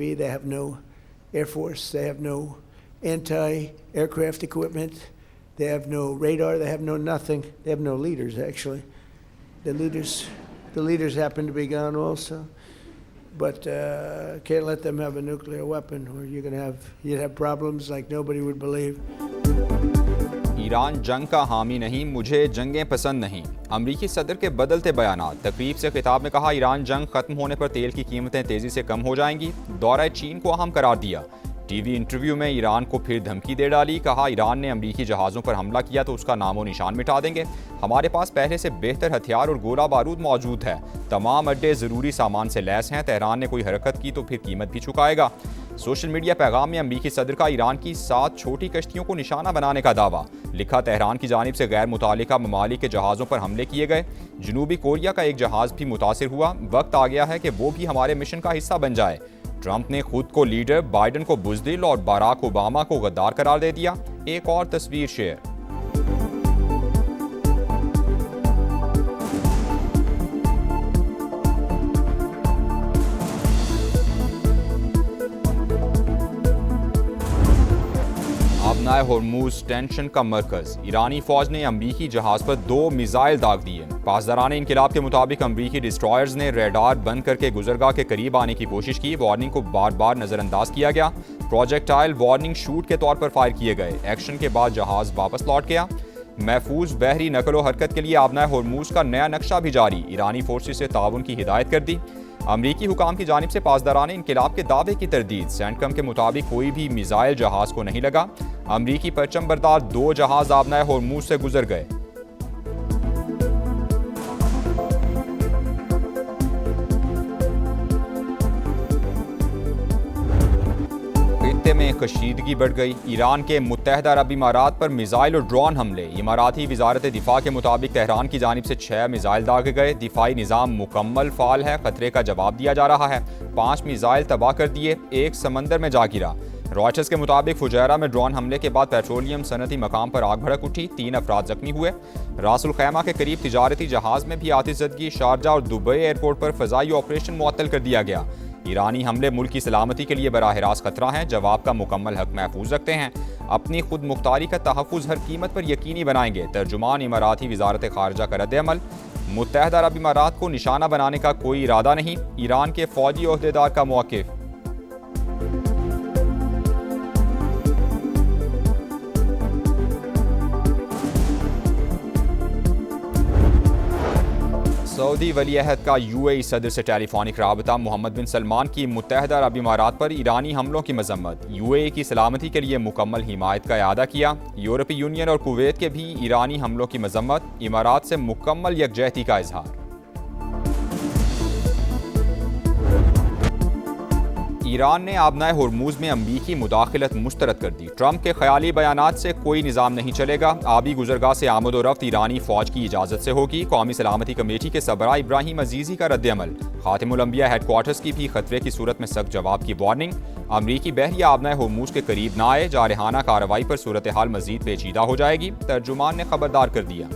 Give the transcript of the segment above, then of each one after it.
Navy, they have no Air Force, they have no anti-aircraft equipment, they have no radar, they have no nothing. They have no leaders, actually. The leaders happen to be gone also. But can't let them have a nuclear weapon, or you'd have problems like nobody would believe. Iran जंग का हामी नहीं, मुझे जंगें पसंद नहीं। अमरीकी सदर के बदलते बयानात। तकरीब से खिताब में कहा, ईरान जंग खत्म होने पर तेल की कीमतें तेजी से कम हो जाएंगी। दौरा चीन को अहम करार दिया। टीवी इंटरव्यू में ईरान को फिर धमकी दे डाली। कहा, ईरान ने अमरीकी जहाज़ों पर हमला किया तो उसका नामो निशान मिटा देंगे। हमारे पास पहले से बेहतर हथियार और गोला बारूद मौजूद है। तमाम अड्डे ज़रूरी सामान से लैस हैं। तेहरान ने कोई हरकत की तो फिर कीमत भी चुकाएगा। सोशल मीडिया पैगाम में अमरीकी सदर का ईरान की 7 छोटी कश्तियों को निशाना बनाने का दावा। लिखा, तेहरान की जानिब से गैर मुतालिका ममालिक के जहाज़ों पर हमले किए गए। जनूबी कोरिया का एक जहाज़ भी मुतासिर हुआ। वक्त आ गया है कि वो भी हमारे मिशन का हिस्सा बन जाए। ट्रंप ने खुद को लीडर, बाइडन को बुज़दिल और बराक ओबामा को गद्दार करार दे दिया। एक और तस्वीर शेयर। आबनाए होर्मुज टेंशन का मरकज। ईरानी फौज ने अमरीकी जहाज पर 2 मिसाइल दाग दिए। पासदारान इनकिलाब के मुताबिक अमरीकी डिस्ट्रॉयर्स ने रेडार बंद करके गुजरगाह के करीब आने की कोशिश की। वार्निंग को बार बार नजरअंदाज किया गया। प्रोजेक्टाइल वार्निंग शूट के तौर पर फायर किए गए। एक्शन के बाद जहाज वापस लौट गया। महफूज बहरी नकलो हरकत के लिए आबनाए होर्मुज का नया नक्शा भी जारी। ईरानी फोर्सेस से ताउन की हिदायत कर दी। अमरीकी हुकाम की जानिब से पासदारान इनकिलाब के दावे की तरदीद। सेंटकम के मुताबिक कोई भी मिसाइल जहाज को नहीं लगा। अमरीकी परचम बरदार 2 जहाज आबनाए होर्मुज से गुजर गए। खित्ते में कशीदगी बढ़ गई। ईरान के मुत्तहदा अरब इमारात पर मिसाइल और ड्रोन हमले। इमाराती वजारत दिफा के मुताबिक तेहरान की जानिब से 6 मिसाइल दागे गए। दिफाई निज़ाम मुकम्मल फाल है। खतरे का जवाब दिया जा रहा है। 5 मिसाइल तबाह कर दिए। 1 समंदर में जा गिरा। रॉयटर्स के मुताबिक फुजैरा में ड्रोन हमले के बाद पेट्रोलियम सनती मकाम पर आग भड़क उठी। 3 अफराद जख्मी हुए। रासुल खैमा के करीब तिजारती जहाज में भी आतिशज़दगी। शारजा और दुबई एयरपोर्ट पर फ़ज़ाई ऑपरेशन मुअत्तल कर दिया गया। ईरानी हमले मुल्क की सलामती के लिए बराह रास्त खतरा है। जवाब का मुकम्मल हक महफूज रखते हैं। अपनी खुद मुख्तारी का तहफ़्फ़ुज़ हर कीमत पर यकीनी बनाएंगे। तर्जुमान इमाराती वजारत खारजा का रद्द-ए-अमल। मुत्तहदा अरब इमारात को निशाना बनाने का कोई इरादा नहीं। ईरान के फ़ौजी ओहदेदार का मौक़िफ़। सऊदी वली अहद का UAE सदर से टेलीफोनिक राबता। मोहम्मद बिन सलमान की मुत्तहदा अरब इमारात पर ईरानी हमलों की मजम्मत। UAE की सलामती के लिए मुकम्मल हिमायत का इआदा किया। यूरोपीय यूनियन और कुवैत के भी ईरानी हमलों की मजम्मत। इमारात से मुकम्मल यकजहती का इजहार। ईरान ने आबनाए होर्मुज में अमरीकी मुदाखलत मुस्तरद कर दी। ट्रंप के ख्याली बयानात से कोई निज़ाम नहीं चलेगा। आबी गुजरगाह से आमद और रफ्त ईरानी फौज की इजाज़त से होगी। कौमी सलामती कमेटी के सबरा इब्राहिम अजीज़ी का रद्द-ए-अमल। खातिमुल अंबिया हेडक्वार्टर्स की भी खतरे की सूरत में सख्त जवाब की वार्निंग। अमरीकी बहरिया आबनाए होर्मुज के करीब न आए। जारहाना कार्रवाई पर सूरत हाल मजीद पेचीदा हो जाएगी। तर्जुमान ने खबरदार कर दिया।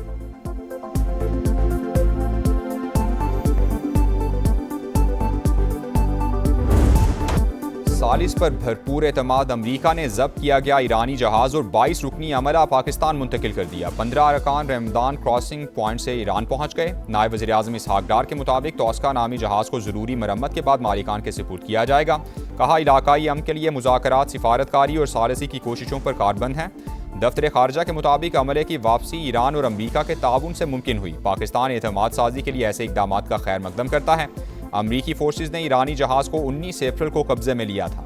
सालिस पर भरपूर एतमाद। अमरीका ने जब्त किया गया ईरानी जहाज और 22 रुकनी अमला पाकिस्तान मुंतकिल कर दिया। 15 अरकान रमदान क्रॉसिंग पॉइंट से ईरान पहुंच गए। नायब वज़ीर आज़म इसहाक डार के मुताबिक तोस्का नामी जहाज को ज़रूरी मरम्मत के बाद मालिकान के सुपुर्द किया जाएगा। कहा, इलाकाई अमन के लिए मुज़ाकरात, सिफारतकारी और सालिसी की कोशिशों पर कारबंद हैं। दफ्तर खारजा के मुताबिक अमले की वापसी ईरान और अमरीका के ताउन से मुमकिन हुई। पाकिस्तान एतमाद साजी के लिए ऐसे इक़दामात का खैर मकदम करता है। अमरीकी फोर्सेज ने ईरानी जहाज को 19 अप्रैल को कब्जे में लिया था।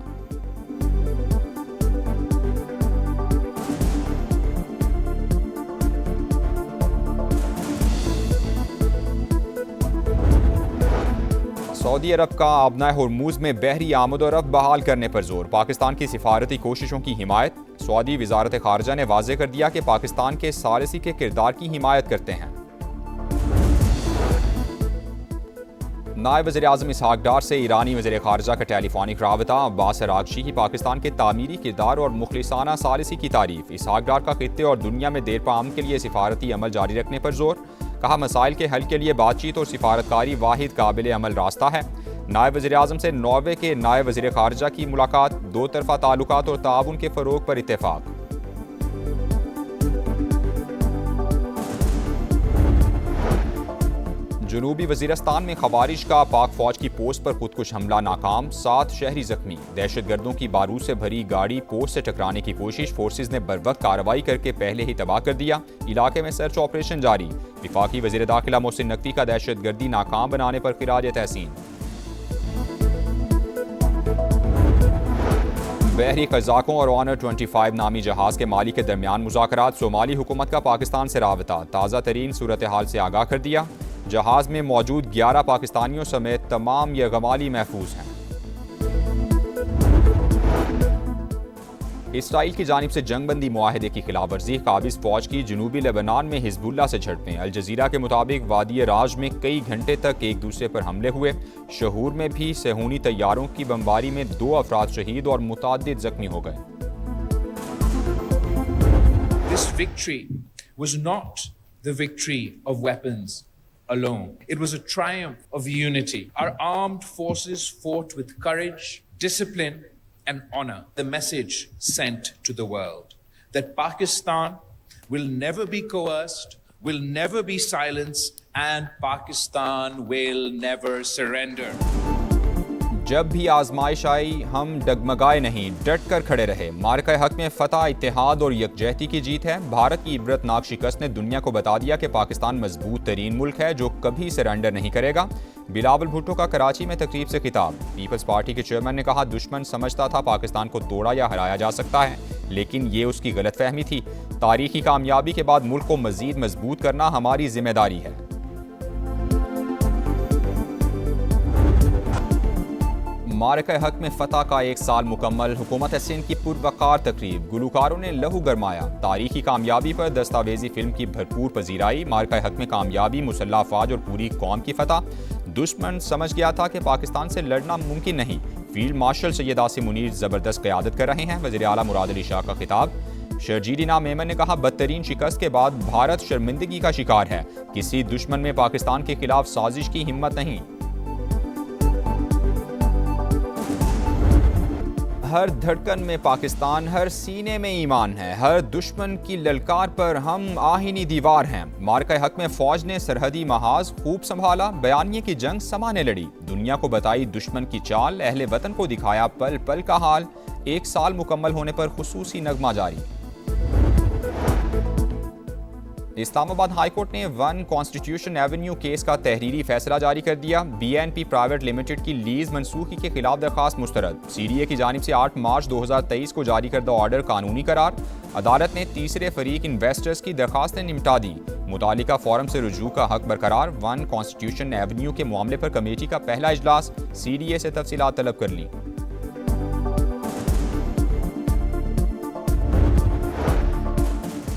सऊदी अरब का आबनाए होर्मुज में बहरी आमद और रफ्त बहाल करने पर जोर। पाकिस्तान की सिफारती कोशिशों की हिमायत। सऊदी वजारत खारजा ने वाज़ेह कर दिया कि पाकिस्तान के सालिसी के किरदार की हिमायत करते हैं। नायब वज़ीर आज़म इसहाक डार से ईरानी वज़ीर खारजा का टेलीफोनिक राबता। अब्बास अराग़ची की पाकिस्तान के तामीरी किरदार और मुखलिसाना सालिसी की तारीफ। इसहाक डार का खित्ते और दुनिया में देर पाम के लिए सिफारती अमल जारी रखने पर जोर। कहा, मसाइल के हल के लिए बातचीत और सिफारतकारी वाहिद काबिल अमल रास्ता है। नायब वज़ीर-ए-आज़म से नॉर्वे के नायब वज़ीर ख़ारिजा की मुलाकात, दो तरफ़ा ताल्लुकात और ताउन के फ़रोग़ पर इत्तेफ़ाक। जनूबी वज़ीरिस्तान में ख़वारिज का पाक फ़ौज की पोस्ट पर खुदकुश हमला नाकाम, 7 शहरी ज़ख्मी। दहशतगर्दों की बारूद से भरी गाड़ी पोस्ट से टकराने की कोशिश, फोर्सेज ने बरवक्त कार्रवाई करके पहले ही तबाह कर दिया। इलाके में सर्च ऑपरेशन जारी। वफाकी वज़ीर दाखिला मोहसिन नकवी का दहशतगर्दी नाकाम बनाने पर खिराज तहसीन। बहरी क़ज़ाकों और ऑनर 25 नामी जहाज़ के माली के दरमियान मुज़ाकरात, सोमाली हुकूमत का पाकिस्तान से राबता, ताज़ा तरीन सूरत हाल से आगाह कर दिया। जहाज़ में मौजूद 11 पाकिस्तानियों समेत तमाम यगमाली महफूज हैं। इसराइल की जानिब से जंगबंदी मुआहदे की खिलाफ वर्जी, काबिज फौज की जनूबी लेबनान में हिजबुल्लाह से झड़पें। अल जज़ीरा के मुताबिक वादी राज में कई घंटे तक एक दूसरे पर हमले हुए। शहूर में भी सेहूनी तैयारों की बमबारी में 2 अफराद शहीद और मुताद्दिद जख्मी हो गए। This victory was not the victory of weapons alone. It was a triumph of unity. Our armed forces fought with courage, discipline, and honor. The message sent to the world that Pakistan will never be coerced, will never be silenced, and Pakistan will never surrender. जब भी आजमाइश आई हम डगमगाए नहीं, डट कर खड़े रहे। मार्का हक में फतह, इत्तेहाद और यकजहती की जीत है। भारत की इबरतनाक शिकस्त ने दुनिया को बता दिया कि पाकिस्तान मजबूत तरीन मुल्क है जो कभी सरेंडर नहीं करेगा। बिलावल भुट्टो का कराची में तकरीब से खिताब। पीपल्स पार्टी के चेयरमैन ने कहा, दुश्मन समझता था पाकिस्तान को तोड़ा या हराया जा सकता है, लेकिन ये उसकी गलतफहमी थी। तारीखी कामयाबी के बाद मुल्क को मजीद मजबूत करना हमारी जिम्मेदारी है। मार्का हक में फतह का 1 साल मुकम्मल। हुकूमत सिंध की पुरवकार तकरीब, गुलकारों ने लहू गरमाया। तारीखी कामयाबी पर दस्तावेजी फिल्म की भरपूर पजीराई। मार्का हक में कामयाबी, मुसल्लह अफवाज और पूरी कौम की फतह। दुश्मन समझ गया था कि पाकिस्तान से लड़ना मुमकिन नहीं। फील्ड मार्शल सैयद आसिम मुनीर जबरदस्त क़यादत कर रहे हैं। वज़ीर आला मुराद अली शाह का खिताब। शर्जील इनाम मेमन ने कहा, बदतरीन शिकस्त के बाद भारत शर्मिंदगी का शिकार है। किसी दुश्मन में पाकिस्तान के खिलाफ साजिश की हिम्मत नहीं। हर धड़कन में पाकिस्तान, हर सीने में ईमान है। हर दुश्मन की ललकार पर हम आहिनी दीवार हैं। मार्का हक में फौज ने सरहदी महाज खूब संभाला। बयानिए की जंग समाने लड़ी। दुनिया को बताई दुश्मन की चाल, अहले वतन को दिखाया पल पल का हाल। 1 साल मुकम्मल होने पर खुसूसी नगमा जारी। इस्लामाबाद हाईकोर्ट ने 1 कॉन्स्टिट्यूशन एवेन्यू केस का तहरीरी फैसला जारी कर दिया। BNP प्राइवेट लिमिटेड की लीज मनसूखी के खिलाफ दरखास्त मुस्तरद। CDA की जानिब से 8 मार्च 2023 को जारी करदा ऑर्डर कानूनी करार। अदालत ने तीसरे फरीक इन्वेस्टर्स की दरखास्तें निपटा दी। मुतालिका फोरम से रुजू का हक बरकरार। 1 कॉन्स्टिट्यूशन एवेन्यू के मामले पर कमेटी का पहला इजलास, CDA से तफसीलात तलब कर ली।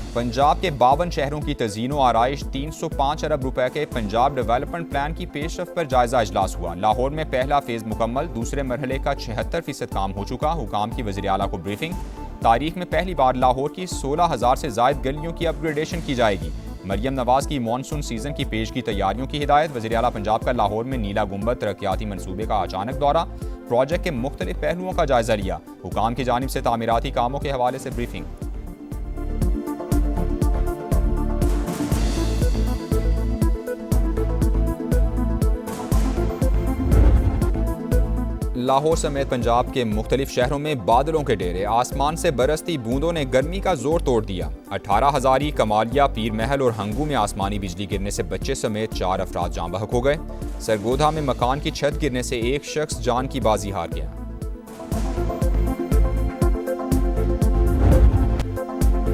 पंजाब के 52 शहरों की तज़ीनो आराइश, 305 अरब रुपए के पंजाब डेवलपमेंट प्लान की पेशरफ पर जायजा इजलास हुआ। लाहौर में पहला फेज मुकम्मल, दूसरे मरहले का 76% काम हो चुका। हुकाम की वज़ीर आला को ब्रीफिंग। तारीख में पहली बार लाहौर की 16,000 से ज़ायद गलियों की अपग्रेडेशन की जाएगी। मरियम नवाज़ की मानसून सीजन की पेश की तैयारियों की हिदायत। वज़ीर आला पंजाब का लाहौर में नीला गुंबद तरक्याती मनसूबे का अचानक दौरा। प्रोजेक्ट के मुख्तलिफ पहलुओं का जायजा लिया। हुकाम की जानिब से तामीराती कामों के हवाले से ब्रीफिंग। लाहौर समेत पंजाब के मुख्तलिफ शहरों में बादलों के डेरे। आसमान से बरसती बूंदों ने गर्मी का जोर तोड़ दिया। 18 हज़ारी, कमालिया, पीर महल और हंगू में आसमानी बिजली गिरने से बच्चे समेत 4 अफराद जाँ बहक हो गए। सरगोधा में मकान की छत गिरने से एक शख्स जान की बाजी हार गया।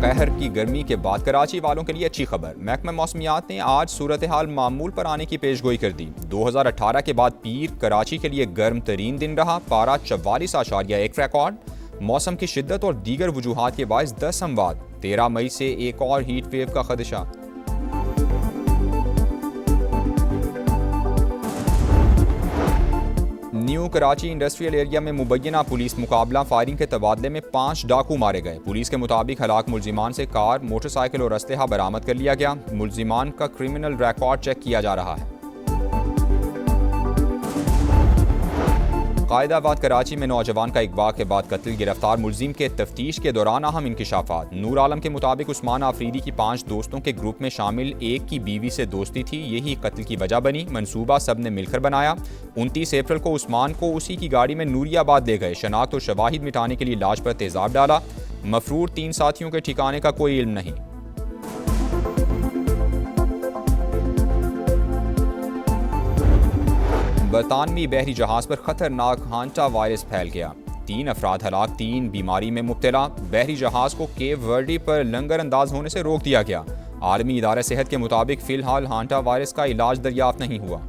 कहर की गर्मी के बाद कराची वालों के लिए अच्छी खबर। महकमा मौसमियात ने आज सूरत हाल मामूल पर आने की पेशगोई कर दी। 2018 के बाद पीर कराची के लिए गर्म तरीन दिन रहा। पारा 44.1 रिकॉर्ड। मौसम की शिद्दत और दीगर वजूहात के बायस 10 अमवात। 13 मई से एक और हीट वेव का खदशा। न्यू कराची इंडस्ट्रियल एरिया में मुबैना पुलिस मुकाबला फायरिंग के तबादले में 5 डाकू मारे गए। पुलिस के मुताबिक हलाक मुलजिमान से कार, मोटरसाइकिल और असलहा बरामद कर लिया गया। मुलजिमान का क्रिमिनल रिकॉर्ड चेक किया जा रहा है। कायदाबाद कराची में नौजवान का अगवा के बाद कत्ल, गिरफ्तार मुलजिम के तफ्तीश के दौरान अहम इंकिशाफात। नूर आलम के मुताबिक उस्मान आफरीदी की 5 दोस्तों के ग्रुप में शामिल एक की बीवी से दोस्ती थी, यही कत्ल की वजह बनी। मंसूबा सब ने मिलकर बनाया। 29 अप्रैल को उस्मान को उसी की गाड़ी में नूरियाबाद ले गए। शनाख्त और शवाहिद मिटाने के लिए लाश पर तेजाब डाला। मफरूर 3 साथियों के ठिकाने का कोई इल्म नहीं। बरतानवी बहरी जहाज पर खतरनाक हांटा वायरस फैल गया। 3 अफराद हलाक, 3 बीमारी में मुब्तला। बहरी जहाज को केप वर्डी पर लंगर अंदाज होने से रोक दिया गया। आलमी इदारा सेहत के मुताबिक फिलहाल हांटा वायरस का इलाज दरियाफ्त नहीं हुआ।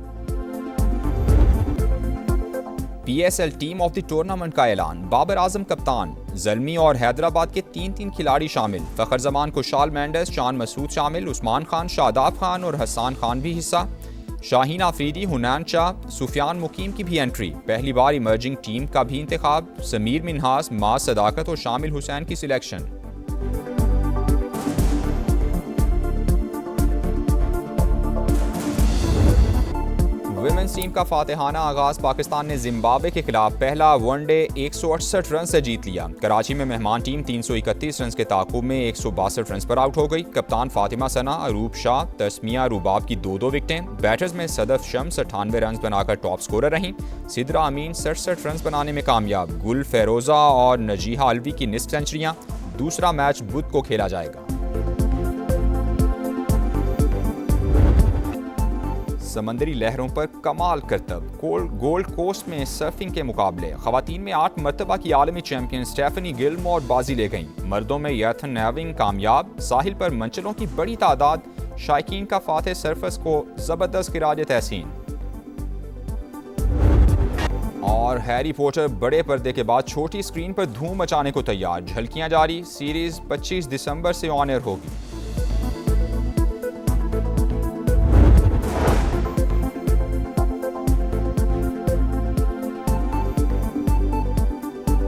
PSL team of the tournament का ऐलान। बाबर आजम कप्तान, ज़ल्मी और हैदराबाद के 3 खिलाड़ी शामिल। फ़खर जमान, खुशाल मेंडेस, शान मसूद शामिल। उस्मान खान, शादाब खान और हसान खान भी हिस्सा। शाहीन आफरीदी, हुनैन शाह, सुफियान मुकीम की भी एंट्री। पहली बार इमर्जिंग टीम का भी इंतखाब। समीर मिन्हास, माज सदाकत और शामिल हुसैन की सिलेक्शन। विमेंस टीम का फातिहाना आगाज। पाकिस्तान ने जिम्बाब्वे के खिलाफ पहला वनडे 168 रन से जीत लिया। कराची में मेहमान टीम 331 रन के ताकुब में 162 रन पर आउट हो गई। कप्तान फातिमा सना, अरूप शाह, तस्मिया रुबाब की 2-2 विकेटें। बैटर्स में सदफ शम्स 98 रन बनाकर टॉप स्कोरर रहीं। सिद्रा अमीन 67 रन बनाने में कामयाब। गुल फेरोजा और नजीहा अलवी की निस्फ सेंचुरियां। दूसरा मैच बुध को खेला जाएगा। समंदरी लहरों पर कमाल करतब। गोल्ड कोस्ट में सर्फिंग के मुकाबले। खवातीन में 8 मरतबा की आलमी चैंपियन स्टेफनी गिलमोर बाजी ले गईं। मर्दों में यथन नेविंग कामयाब। साहिल पर मंचलों की बड़ी तादाद। शायकीन का फातेह सरफस को जबरदस्त खिराज तहसीन। और हैरी पॉटर बड़े पर्दे के बाद छोटी स्क्रीन पर धूम मचाने को तैयार। झलकियां जारी। सीरीज 25 दिसंबर से ऑन एयर होगी।